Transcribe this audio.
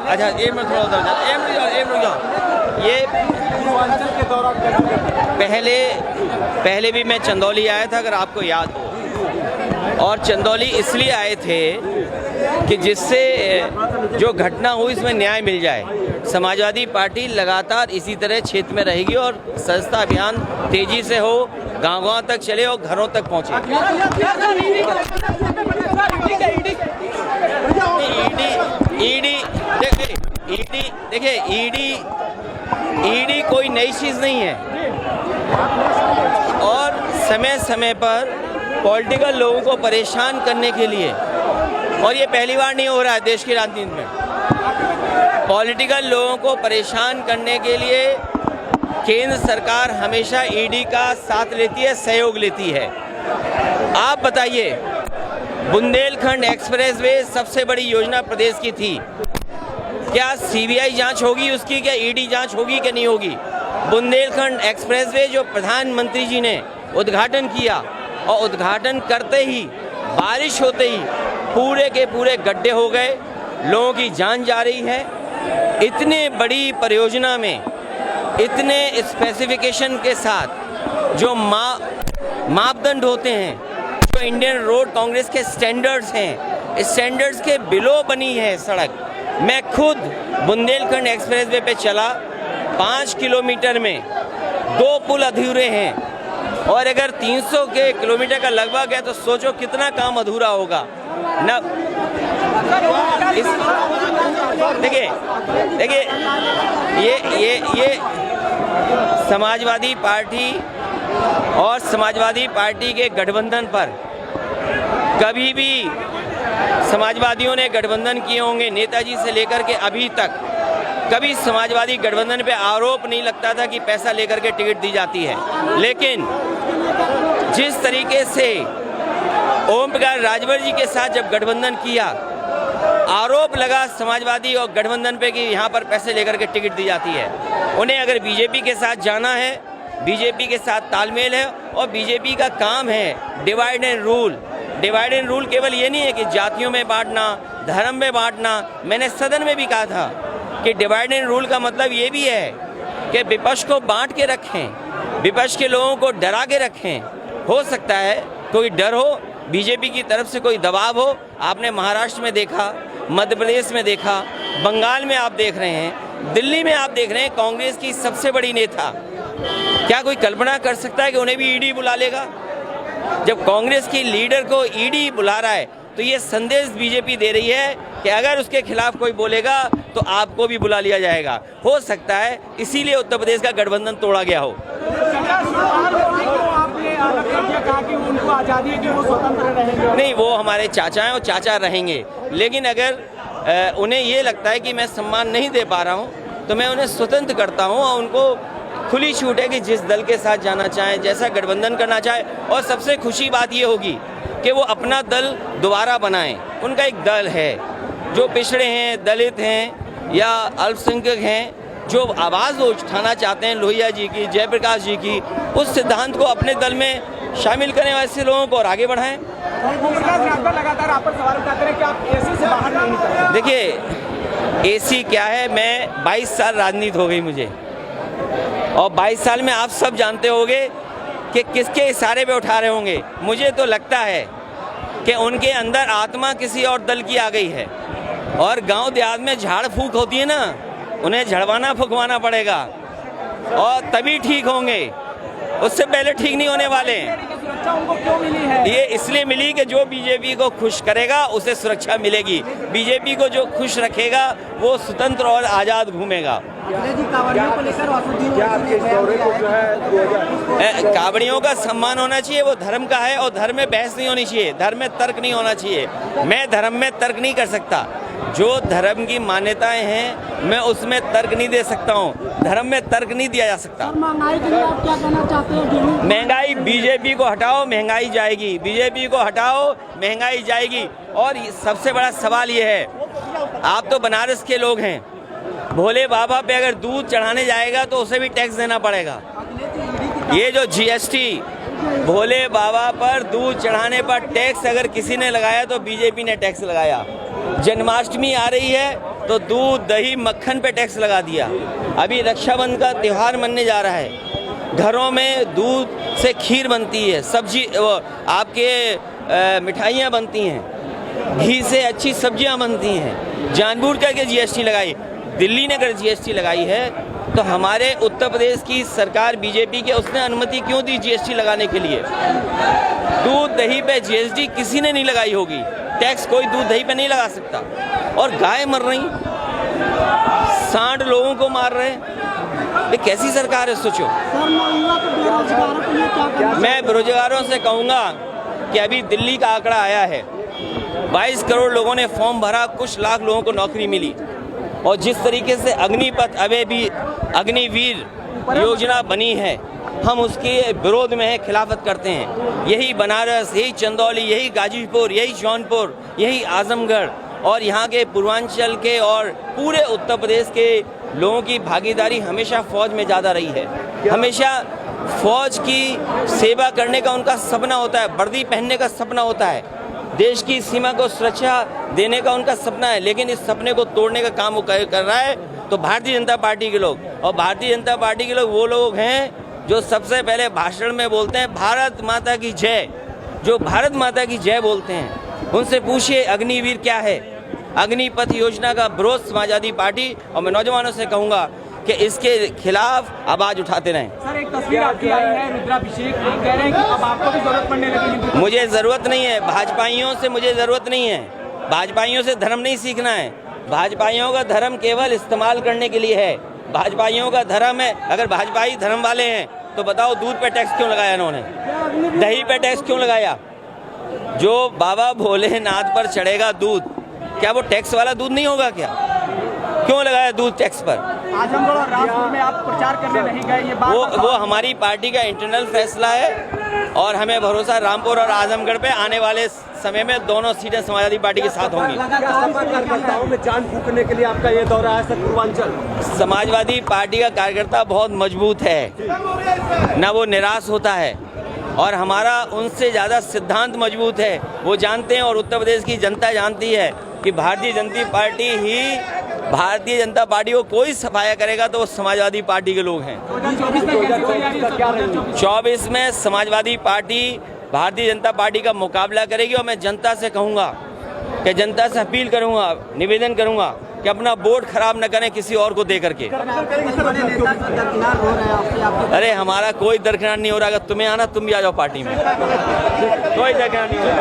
अच्छा एक मिनट थोड़ा उधर जाओ, एक मिनट जाओ। ये के दौरान पहले भी मैं चंदौली आया था, अगर आपको याद हो, और चंदौली इसलिए आए थे कि जिससे जो घटना हुई इसमें न्याय मिल जाए। समाजवादी पार्टी लगातार इसी तरह क्षेत्र में रहेगी और सदस्यता अभियान तेजी से हो, गांव-गांव तक चले और घरों तक पहुंचे। ईडी कोई नई चीज नहीं है और समय समय पर पॉलिटिकल लोगों को परेशान करने के लिए, और ये पहली बार नहीं हो रहा है देश की राजनीति में, पॉलिटिकल लोगों को परेशान करने के लिए केंद्र सरकार हमेशा ईडी का साथ लेती है, सहयोग लेती है। आप बताइए, बुंदेलखंड एक्सप्रेसवे सबसे बड़ी योजना प्रदेश की थी, क्या सीबीआई जांच होगी उसकी, क्या ईडी जांच होगी कि नहीं होगी? बुंदेलखंड एक्सप्रेसवे जो प्रधानमंत्री जी ने उद्घाटन किया और उद्घाटन करते ही बारिश होते ही पूरे के पूरे गड्ढे हो गए, लोगों की जान जा रही है। इतने बड़ी परियोजना में इतने स्पेसिफिकेशन के साथ जो मापदंड होते हैं, जो इंडियन रोड कांग्रेस के स्टैंडर्ड्स हैं, स्टैंडर्ड्स के बिलो बनी है सड़क। मैं खुद बुंदेलखंड एक्सप्रेसवे पे चला, 5 किलोमीटर में 2 पुल अधूरे हैं और अगर 300 के किलोमीटर का लगभग है तो सोचो कितना काम अधूरा होगा न। देखिए ये समाजवादी पार्टी और समाजवादी पार्टी के गठबंधन पर कभी भी समाजवादियों ने गठबंधन किए होंगे, नेताजी से लेकर के अभी तक कभी समाजवादी गठबंधन पे आरोप नहीं लगता था कि पैसा लेकर के टिकट दी जाती है। लेकिन जिस तरीके से ओम प्रकाश राजभर जी के साथ जब गठबंधन किया, आरोप लगा समाजवादी और गठबंधन पे कि यहाँ पर पैसे लेकर के टिकट दी जाती है। उन्हें अगर बीजेपी के साथ जाना है, बीजेपी के साथ तालमेल है और बीजेपी का काम है divide and rule. Divide and rule केवल ये नहीं है कि जातियों में बांटना, धर्म में बांटना। मैंने सदन में भी कहा था कि डिवाइड एंड रूल का मतलब ये भी है कि विपक्ष को बांट के रखें, विपक्ष के लोगों को डरा के रखें। हो सकता है कोई डर हो, बीजेपी की तरफ से कोई दबाव हो। आपने महाराष्ट्र में देखा, मध्य प्रदेश में देखा, बंगाल में आप देख रहे हैं, दिल्ली में आप देख रहे हैं। कांग्रेस की सबसे बड़ी नेता, क्या कोई कल्पना कर सकता है कि उन्हें भी ईडी बुला लेगा? जब कांग्रेस की लीडर को ईडी बुला रहा है तो ये संदेश बीजेपी दे रही है कि अगर उसके खिलाफ कोई बोलेगा तो आपको भी बुला लिया जाएगा। हो सकता है इसीलिए उत्तर प्रदेश का गठबंधन तोड़ा गया हो। नहीं, वो हमारे चाचा हैं और चाचा रहेंगे। लेकिन अगर उन्हें ये लगता है कि मैं सम्मान नहीं दे पा रहा हूँ तो मैं उन्हें स्वतंत्र करता हूँ और उनको खुली छूट है कि जिस दल के साथ जाना चाहें, जैसा गठबंधन करना चाहे। और सबसे खुशी बात ये होगी कि वो अपना दल दोबारा बनाएं। उनका एक दल है, जो पिछड़े हैं, दलित हैं या अल्पसंख्यक हैं, जो आवाज़ वो उठाना चाहते हैं लोहिया जी की, जयप्रकाश जी की, उस सिद्धांत को अपने दल में शामिल करें, ऐसे लोगों को और आगे बढ़ाएं। लगातार आप पर सवाल उठाते हैं कि आप एसी से बाहर नहीं निकल। देखिए, एसी क्या है, मैं 22 साल राजनीति हो गई मुझे, और 22 साल में आप सब जानते होंगे कि किसके इशारे पे उठा रहे होंगे। मुझे तो लगता है कि उनके अंदर आत्मा किसी और दल की आ गई है। और गांव देहात में झाड़ फूक होती है ना, उन्हें झड़वाना फुकवाना पड़ेगा और तभी ठीक होंगे, उससे पहले ठीक नहीं होने वाले हैं। उनको क्यों मिली है? ये इसलिए मिली कि जो बीजेपी को खुश करेगा उसे सुरक्षा मिलेगी, बीजेपी को जो खुश रखेगा वो स्वतंत्र और आज़ाद घूमेगा। कावड़ियों का सम्मान होना चाहिए, वो धर्म का है और धर्म में बहस नहीं होनी चाहिए, धर्म में तर्क नहीं होना चाहिए। मैं धर्म में तर्क नहीं कर सकता, जो धर्म की मान्यताएं हैं मैं उसमें तर्क नहीं दे सकता हूँ, धर्म में तर्क नहीं दिया जा सकता। महंगाई के लिए आप क्या कहना चाहते हैं? महंगाई, बीजेपी को हटाओ महंगाई जाएगी, बीजेपी को हटाओ महंगाई जाएगी। और सबसे बड़ा सवाल ये है, आप तो बनारस के लोग हैं, भोले बाबा पे अगर दूध चढ़ाने जाएगा तो उसे भी टैक्स देना पड़ेगा। ये जो जीएसटी भोले बाबा पर दूध चढ़ाने पर टैक्स अगर किसी ने लगाया तो बीजेपी ने टैक्स लगाया। जन्माष्टमी आ रही है तो दूध दही मक्खन पे टैक्स लगा दिया। अभी रक्षाबंधन का त्यौहार मनने जा रहा है, घरों में दूध से खीर बनती है, सब्जी वो आपके मिठाइयाँ बनती हैं, घी से अच्छी सब्जियाँ बनती हैं, जानबूझ करके जीएसटी लगाई। दिल्ली ने अगर जीएसटी लगाई है तो हमारे उत्तर प्रदेश की सरकार बीजेपी के उसने अनुमति क्यों दी जीएसटी लगाने के लिए? दूध दही पे जीएसटी किसी ने नहीं लगाई होगी, टैक्स कोई दूध दही पे नहीं लगा सकता। और गाय मर रही, सांड लोगों को मार रहे हैं, ये कैसी सरकार है सोचो। सर युवा को बेरोजगारों के लिए क्या करना? मैं बेरोजगारों से कहूँगा कि अभी दिल्ली का आंकड़ा आया है, 22 करोड़ लोगों ने फॉर्म भरा, कुछ लाख लोगों को नौकरी मिली। और जिस तरीके से अग्निपथ अभी भी अग्निवीर योजना बनी है, हम उसके विरोध में है, खिलाफत करते हैं। यही बनारस, यही चंदौली, यही गाजीपुर, यही जौनपुर, यही आजमगढ़ और यहाँ के पूर्वांचल के और पूरे उत्तर प्रदेश के लोगों की भागीदारी हमेशा फौज में ज़्यादा रही है। हमेशा फौज की सेवा करने का उनका सपना होता है, वर्दी पहनने का सपना होता है, देश की सीमा को सुरक्षा देने का उनका सपना है। लेकिन इस सपने को तोड़ने का काम वो कर रहा है तो भारतीय जनता पार्टी के लोग। और भारतीय जनता पार्टी के लोग वो लोग हैं जो सबसे पहले भाषण में बोलते हैं भारत माता की जय, जो भारत माता की जय बोलते हैं। उनसे पूछिए अग्निवीर क्या है। अग्निपथ योजना का विरोध समाजवादी पार्टी और मैं नौजवानों से कहूँगा कि इसके खिलाफ आवाज उठाते रहें। सर एक तस्वीर आपकी आई है रुद्राभिषेक, आप कह रहे हैं कि अब आपको भी जरूरत पड़ने लगी। मुझे ज़रूरत नहीं है, भाजपाइयों से मुझे ज़रूरत नहीं है, भाजपाइयों से धर्म नहीं सीखना है। भाजपाइयों का धर्म केवल इस्तेमाल करने के लिए है। भाजपाइयों का धर्म है, अगर भाजपाई धर्म वाले हैं तो बताओ दूध पे टैक्स क्यों लगाया इन्होंने, दही पे टैक्स क्यों लगाया? जो बाबा भोलेनाथ पर चढ़ेगा दूध, क्या वो टैक्स वाला दूध नहीं होगा क्या? क्यों लगाया दूध टैक्स पर? आजमगढ़ और राजपुर में आप प्रचार करने नहीं गए, ये बात वो हमारी पार्टी का इंटरनल फैसला है और हमें भरोसा रामपुर और आजमगढ़ पे आने वाले समय में दोनों सीटें समाजवादी पार्टी के साथ होंगी। कार्यकर्ताओं में जान फूकने के लिए आपका ये दौरा है सर पूर्वांचल। समाजवादी पार्टी का कार्यकर्ता बहुत मजबूत है, ना वो निराश होता है और हमारा उनसे ज़्यादा सिद्धांत मजबूत है। वो जानते हैं और उत्तर प्रदेश की जनता जानती है कि भारतीय जनता पार्टी को कोई सफाया करेगा तो वो समाजवादी पार्टी के लोग हैं। 24 में समाजवादी पार्टी भारतीय जनता पार्टी का मुकाबला करेगी और मैं जनता से कहूँगा कि जनता से अपील करूँगा, निवेदन करूँगा कि अपना वोट खराब न करें किसी और को दे करके। अरे हमारा कोई दरकिनार नहीं हो रहा, अगर तुम्हें आना तुम भी आ जाओ पार्टी में, कोई दरकिनार नहीं हो रहा।